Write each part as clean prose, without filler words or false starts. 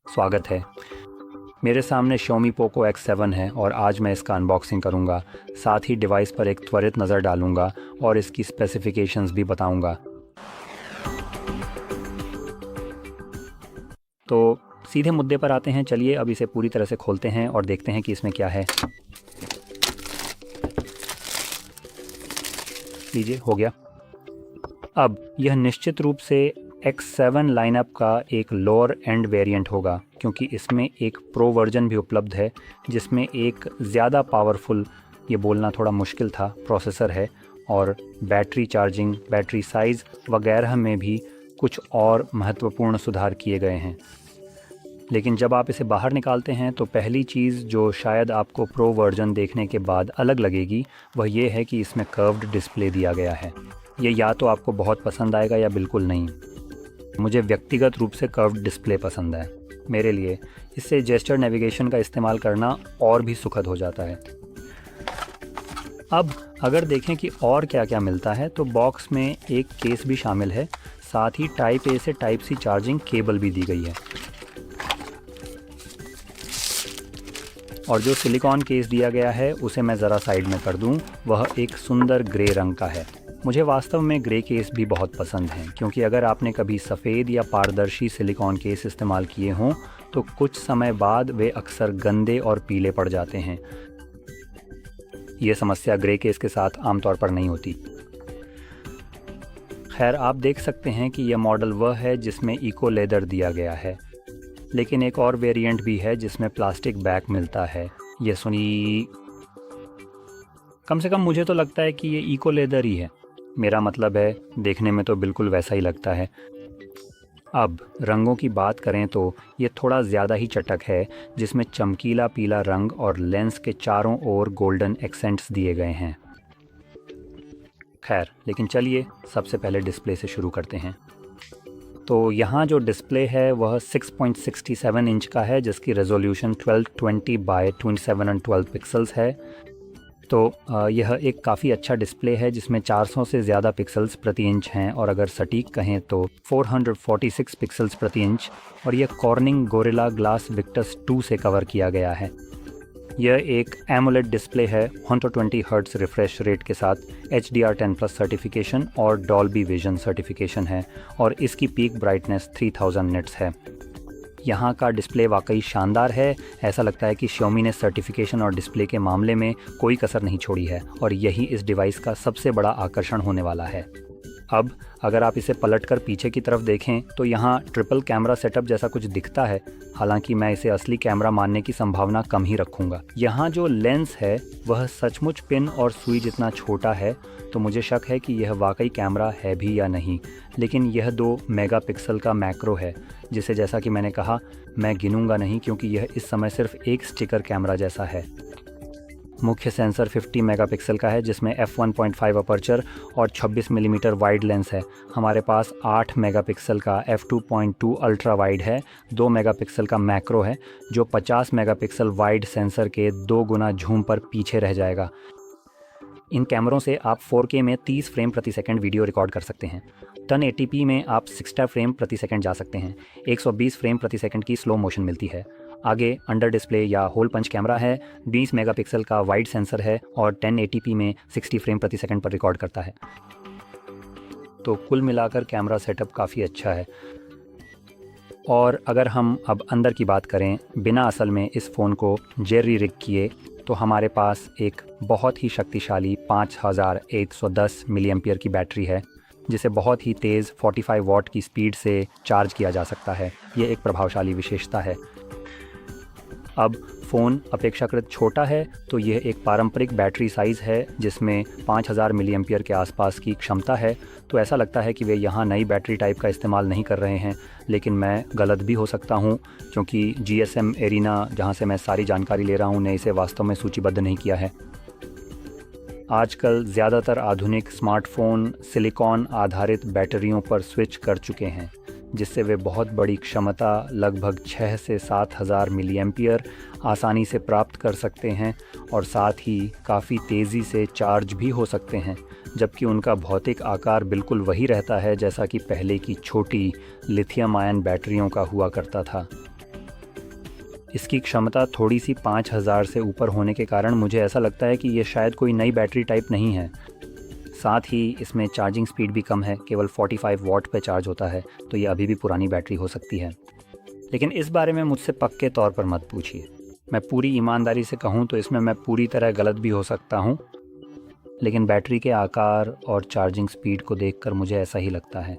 स्वागत है। मेरे सामने Xiaomi Poco X7 है और आज मैं इसका अनबॉक्सिंग करूंगा। साथ ही डिवाइस पर एक त्वरित नज़र डालूंगा और इसकी स्पेसिफिकेशंस भी बताऊंगा। तो सीधे मुद्दे पर आते हैं। चलिए अब इसे पूरी तरह से खोलते हैं और देखते हैं कि इसमें क्या है। लीजिए, हो गया। अब यह निश्चित रूप से X7 लाइनअप का एक लोअर एंड वेरिएंट होगा, क्योंकि इसमें एक प्रो वर्जन भी उपलब्ध है जिसमें एक ज़्यादा पावरफुल, ये बोलना थोड़ा मुश्किल था, प्रोसेसर है और बैटरी चार्जिंग, बैटरी साइज़ वगैरह में भी कुछ और महत्वपूर्ण सुधार किए गए हैं। लेकिन जब आप इसे बाहर निकालते हैं तो पहली चीज़ जो शायद आपको प्रो वर्जन देखने के बाद अलग लगेगी वह ये है कि इसमें कर्व्ड डिस्प्ले दिया गया है। ये या तो आपको बहुत पसंद आएगा या बिल्कुल नहीं। मुझे व्यक्तिगत रूप से कर्व्ड डिस्प्ले पसंद है। मेरे लिए इससे जेस्चर नेविगेशन का इस्तेमाल करना और भी सुखद हो जाता है। अब अगर देखें कि और क्या क्या मिलता है तो बॉक्स में एक केस भी शामिल है, साथ ही टाइप ए से टाइप सी चार्जिंग केबल भी दी गई है। और जो सिलिकॉन केस दिया गया है उसे मैं ज़रा साइड में कर दूं, वह एक सुंदर ग्रे रंग का है। मुझे वास्तव में ग्रे केस भी बहुत पसंद हैं, क्योंकि अगर आपने कभी सफ़ेद या पारदर्शी सिलिकॉन केस इस्तेमाल किए हों तो कुछ समय बाद वे अक्सर गंदे और पीले पड़ जाते हैं। ये समस्या ग्रे केस के साथ आमतौर पर नहीं होती। खैर, आप देख सकते हैं कि यह मॉडल वह है जिसमें इको लेदर दिया गया है, लेकिन एक और वेरिएंट भी है जिसमें प्लास्टिक बैक मिलता है। ये सुनी, कम से कम मुझे तो लगता है कि ये इको लेदर ही है। मेरा मतलब है, देखने में तो बिल्कुल वैसा ही लगता है। अब रंगों की बात करें तो ये थोड़ा ज़्यादा ही चटक है, जिसमें चमकीला पीला रंग और लेंस के चारों ओर गोल्डन एक्सेंट्स दिए गए हैं। खैर, लेकिन चलिए सबसे पहले डिस्प्ले से शुरू करते हैं। तो यहाँ जो डिस्प्ले है वह 6.67 इंच का है, जिसकी रेजोल्यूशन 1220 बाय 2712 पिक्सल्स है। तो यह एक काफ़ी अच्छा डिस्प्ले है जिसमें 400 से ज़्यादा पिक्सल्स प्रति इंच हैं, और अगर सटीक कहें तो 446 पिक्सल्स प्रति इंच, और यह कॉर्निंग गोरिल्ला ग्लास विक्टस 2 से कवर किया गया है। यह एक एमोलेड डिस्प्ले है 120 हर्ट्ज रिफ्रेश रेट के साथ, HDR10+ सर्टिफिकेशन और डॉल्बी विजन सर्टिफिकेशन है, और इसकी पीक ब्राइटनेस 3000 निट्स है। यहाँ का डिस्प्ले वाकई शानदार है। ऐसा लगता है कि Xiaomi ने सर्टिफिकेशन और डिस्प्ले के मामले में कोई कसर नहीं छोड़ी है, और यही इस डिवाइस का सबसे बड़ा आकर्षण होने वाला है। अब अगर आप इसे पलटकर पीछे की तरफ देखें तो यहाँ ट्रिपल कैमरा सेटअप जैसा कुछ दिखता है, हालांकि मैं इसे असली कैमरा मानने की संभावना कम ही रखूँगा। यहाँ जो लेंस है वह सचमुच पिन और सुई जितना छोटा है, तो मुझे शक है कि यह वाकई कैमरा है भी या नहीं। लेकिन यह 2 मेगापिक्सल का मैक्रो है, जिसे जैसा कि मैंने कहा मैं गिनूंगा नहीं, क्योंकि यह इस समय सिर्फ एक स्टिकर कैमरा जैसा है। मुख्य सेंसर 50 मेगापिक्सल का है, जिसमें f1.5 अपर्चर और 26 मिलीमीटर वाइड लेंस है। हमारे पास 8 मेगापिक्सल का f2.2 अल्ट्रा वाइड है, 2 मेगापिक्सल का मैक्रो है जो 50 मेगापिक्सल वाइड सेंसर के 2 गुना झूम पर पीछे रह जाएगा। इन कैमरों से आप 4K में 30 फ्रेम प्रति सेकंड वीडियो रिकॉर्ड कर सकते हैं। 1080p में आप 60 फ्रेम प्रति सेकंड जा सकते हैं। 120 फ्रेम प्रति सेकंड की स्लो मोशन मिलती है। आगे अंडर डिस्प्ले या होल पंच कैमरा है, 20 मेगापिक्सल का वाइड सेंसर है और 1080p में 60 फ्रेम प्रति सेकंड पर रिकॉर्ड करता है। तो कुल मिलाकर कैमरा सेटअप काफ़ी अच्छा है। और अगर हम अब अंदर की बात करें, बिना असल में इस फ़ोन को जेरी रिग किए, तो हमारे पास एक बहुत ही शक्तिशाली 5110 मिली एम्पियर की बैटरी है, जिसे बहुत ही तेज़ 45 वॉट की स्पीड से चार्ज किया जा सकता है। ये एक प्रभावशाली विशेषता है। अब फ़ोन अपेक्षाकृत छोटा है, तो यह एक पारंपरिक बैटरी साइज़ है जिसमें 5000 मिली एम्पियर के आसपास की क्षमता है। तो ऐसा लगता है कि वे यहाँ नई बैटरी टाइप का इस्तेमाल नहीं कर रहे हैं, लेकिन मैं गलत भी हो सकता हूँ, क्योंकि GSM एरिना, जहाँ से मैं सारी जानकारी ले रहा हूँ, ने इसे वास्तव में सूचीबद्ध नहीं किया है। आजकल ज़्यादातर आधुनिक स्मार्टफ़ोन सिलिकॉन आधारित बैटरियों पर स्विच कर चुके हैं, जिससे वे बहुत बड़ी क्षमता, लगभग 6 से 7000 मिली एम्पियर आसानी से प्राप्त कर सकते हैं, और साथ ही काफ़ी तेज़ी से चार्ज भी हो सकते हैं, जबकि उनका भौतिक आकार बिल्कुल वही रहता है जैसा कि पहले की छोटी लिथियम आयन बैटरियों का हुआ करता था। इसकी क्षमता थोड़ी सी 5000 से ऊपर होने के कारण मुझे ऐसा लगता है कि ये शायद कोई नई बैटरी टाइप नहीं है। साथ ही इसमें चार्जिंग स्पीड भी कम है, केवल 45 वॉट पे चार्ज होता है, तो ये अभी भी पुरानी बैटरी हो सकती है। लेकिन इस बारे में मुझसे पक्के तौर पर मत पूछिए। मैं पूरी ईमानदारी से कहूँ तो इसमें मैं पूरी तरह गलत भी हो सकता हूँ, लेकिन बैटरी के आकार और चार्जिंग स्पीड को देखकर मुझे ऐसा ही लगता है।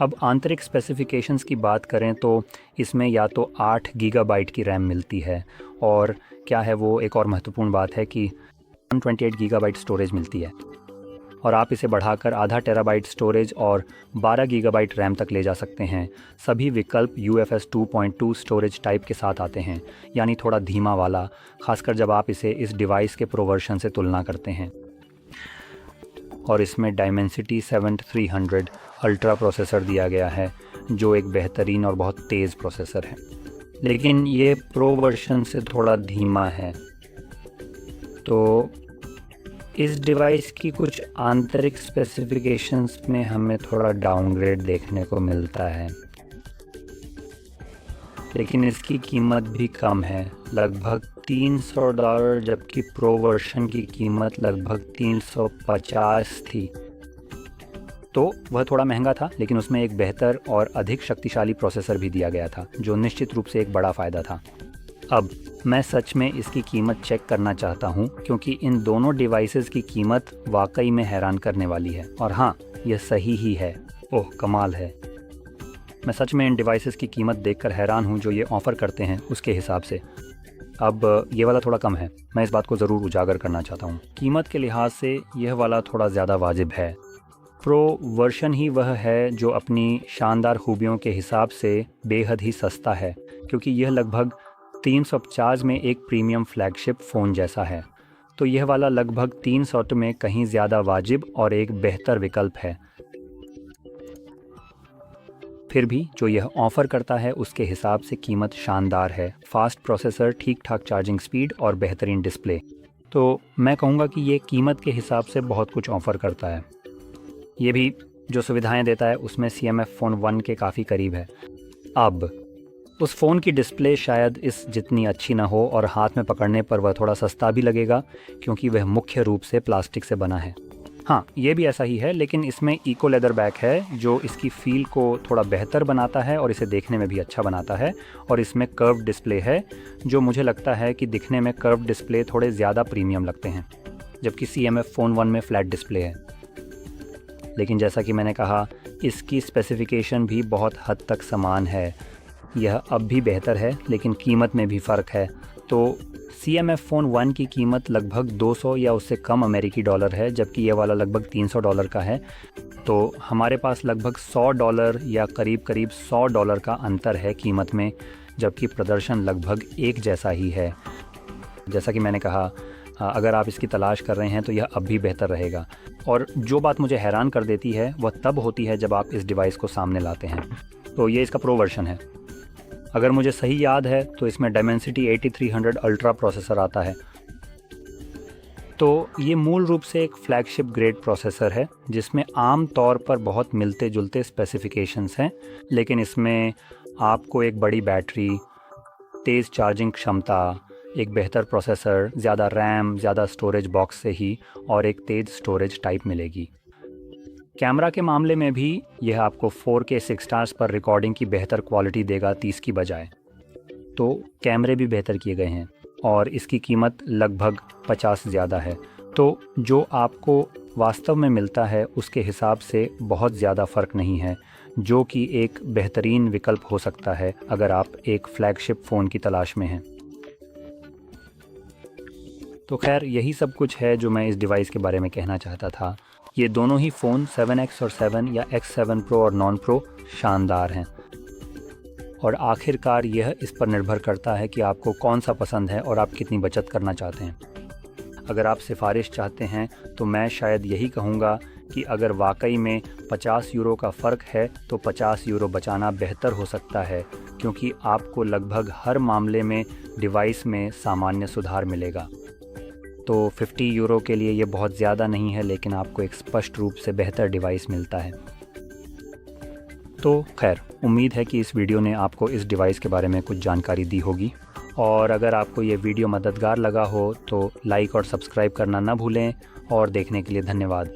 अब आंतरिक स्पेसिफिकेशंस की बात करें तो इसमें या तो 8 गीगाबाइट की रैम मिलती है, और क्या है वो एक और महत्वपूर्ण बात है कि 128 गीगाबाइट स्टोरेज मिलती है, और आप इसे बढ़ाकर आधा टेराबाइट स्टोरेज और 12 गीगाबाइट रैम तक ले जा सकते हैं। सभी विकल्प UFS 2.2 स्टोरेज टाइप के साथ आते हैं, यानी थोड़ा धीमा वाला, खासकर जब आप इसे इस डिवाइस के प्रो वर्जन से तुलना करते हैं। और इसमें डायमेंसिटी 7300 अल्ट्रा प्रोसेसर दिया गया है, जो एक बेहतरीन और बहुत तेज़ प्रोसेसर है, लेकिन ये प्रो वर्जन से थोड़ा धीमा है। तो इस डिवाइस की कुछ आंतरिक स्पेसिफिकेशंस में हमें थोड़ा डाउनग्रेड देखने को मिलता है, लेकिन इसकी कीमत भी कम है, लगभग $300, जबकि प्रो वर्जन की कीमत लगभग 350 थी। तो वह थोड़ा महंगा था, लेकिन उसमें एक बेहतर और अधिक शक्तिशाली प्रोसेसर भी दिया गया था, जो निश्चित रूप से एक बड़ा फ़ायदा था। अब मैं सच में इसकी कीमत चेक करना चाहता हूँ, क्योंकि इन दोनों डिवाइसेस की कीमत वाकई में हैरान करने वाली है। और हाँ, यह सही ही है। ओह कमाल है। मैं सच में इन डिवाइसेस की कीमत देखकर हैरान हूँ जो ये ऑफ़र करते हैं उसके हिसाब से। अब ये वाला थोड़ा कम है, मैं इस बात को ज़रूर उजागर करना चाहता हूँ। कीमत के लिहाज से यह वाला थोड़ा ज़्यादा वाजिब है। प्रो वर्जन ही वह है जो अपनी शानदार खूबियों के हिसाब से बेहद ही सस्ता है, क्योंकि यह लगभग 350 में एक प्रीमियम फ्लैगशिप फ़ोन जैसा है। तो यह वाला लगभग 300 में कहीं ज़्यादा वाजिब और एक बेहतर विकल्प है। फिर भी जो यह ऑफ़र करता है उसके हिसाब से कीमत शानदार है। फास्ट प्रोसेसर, ठीक ठाक चार्जिंग स्पीड और बेहतरीन डिस्प्ले। तो मैं कहूँगा कि ये कीमत के हिसाब से बहुत कुछ ऑफ़र करता है। ये भी जो सुविधाएं देता है उसमें CMF फ़ोन 1 के काफ़ी करीब है। अब उस फ़ोन की डिस्प्ले शायद इस जितनी अच्छी ना हो, और हाथ में पकड़ने पर वह थोड़ा सस्ता भी लगेगा, क्योंकि वह मुख्य रूप से प्लास्टिक से बना है। हाँ, ये भी ऐसा ही है, लेकिन इसमें इको लेदर बैक है जो इसकी फ़ील को थोड़ा बेहतर बनाता है और इसे देखने में भी अच्छा बनाता है। और इसमें कर्व डिस्प्ले है, जो मुझे लगता है कि दिखने में कर्व डिस्प्ले थोड़े ज़्यादा प्रीमियम लगते हैं, जबकि CMF फ़ोन 1 में फ्लैट डिस्प्ले है। लेकिन जैसा कि मैंने कहा, इसकी स्पेसिफिकेशन भी बहुत हद तक समान है। यह अब भी बेहतर है, लेकिन कीमत में भी फ़र्क है। तो CMF फ़ोन 1 की कीमत लगभग 200 या उससे कम अमेरिकी डॉलर है, जबकि यह वाला लगभग $300 का है। तो हमारे पास लगभग $100 या करीब करीब $100 का अंतर है कीमत में, जबकि प्रदर्शन लगभग एक जैसा ही है। जैसा कि मैंने कहा, अगर आप इसकी तलाश कर रहे हैं तो यह अब भी बेहतर रहेगा। और जो बात मुझे हैरान कर देती है वह तब होती है जब आप इस डिवाइस को सामने लाते हैं। तो ये इसका प्रो वर्जन है। अगर मुझे सही याद है तो इसमें डायमेंसिटी 8300 अल्ट्रा प्रोसेसर आता है। तो ये मूल रूप से एक फ्लैगशिप ग्रेड प्रोसेसर है, जिसमें आम तौर पर बहुत मिलते जुलते स्पेसिफिकेशंस हैं, लेकिन इसमें आपको एक बड़ी बैटरी, तेज़ चार्जिंग क्षमता, एक बेहतर प्रोसेसर, ज़्यादा रैम, ज़्यादा स्टोरेज बॉक्स से ही, और एक तेज़ स्टोरेज टाइप मिलेगी। कैमरा के मामले में भी यह आपको 4K 6 स्टार्स पर रिकॉर्डिंग की बेहतर क्वालिटी देगा 30 की बजाय। तो कैमरे भी बेहतर किए गए हैं, और इसकी कीमत लगभग 50 ज़्यादा है। तो जो आपको वास्तव में मिलता है उसके हिसाब से बहुत ज़्यादा फ़र्क नहीं है, जो कि एक बेहतरीन विकल्प हो सकता है अगर आप एक फ्लैगशिप फ़ोन की तलाश में हैं। तो खैर, यही सब कुछ है जो मैं इस डिवाइस के बारे में कहना चाहता था। ये दोनों ही फ़ोन 7X और 7 या X7 प्रो और नॉन प्रो शानदार हैं, और आखिरकार यह इस पर निर्भर करता है कि आपको कौन सा पसंद है और आप कितनी बचत करना चाहते हैं। अगर आप सिफारिश चाहते हैं तो मैं शायद यही कहूँगा कि अगर वाकई में €50 का फ़र्क है तो €50 बचाना बेहतर हो सकता है, क्योंकि आपको लगभग हर मामले में डिवाइस में सामान्य सुधार मिलेगा। तो €50 के लिए ये बहुत ज़्यादा नहीं है, लेकिन आपको एक स्पष्ट रूप से बेहतर डिवाइस मिलता है। तो खैर, उम्मीद है कि इस वीडियो ने आपको इस डिवाइस के बारे में कुछ जानकारी दी होगी, और अगर आपको ये वीडियो मददगार लगा हो तो लाइक और सब्सक्राइब करना ना भूलें, और देखने के लिए धन्यवाद।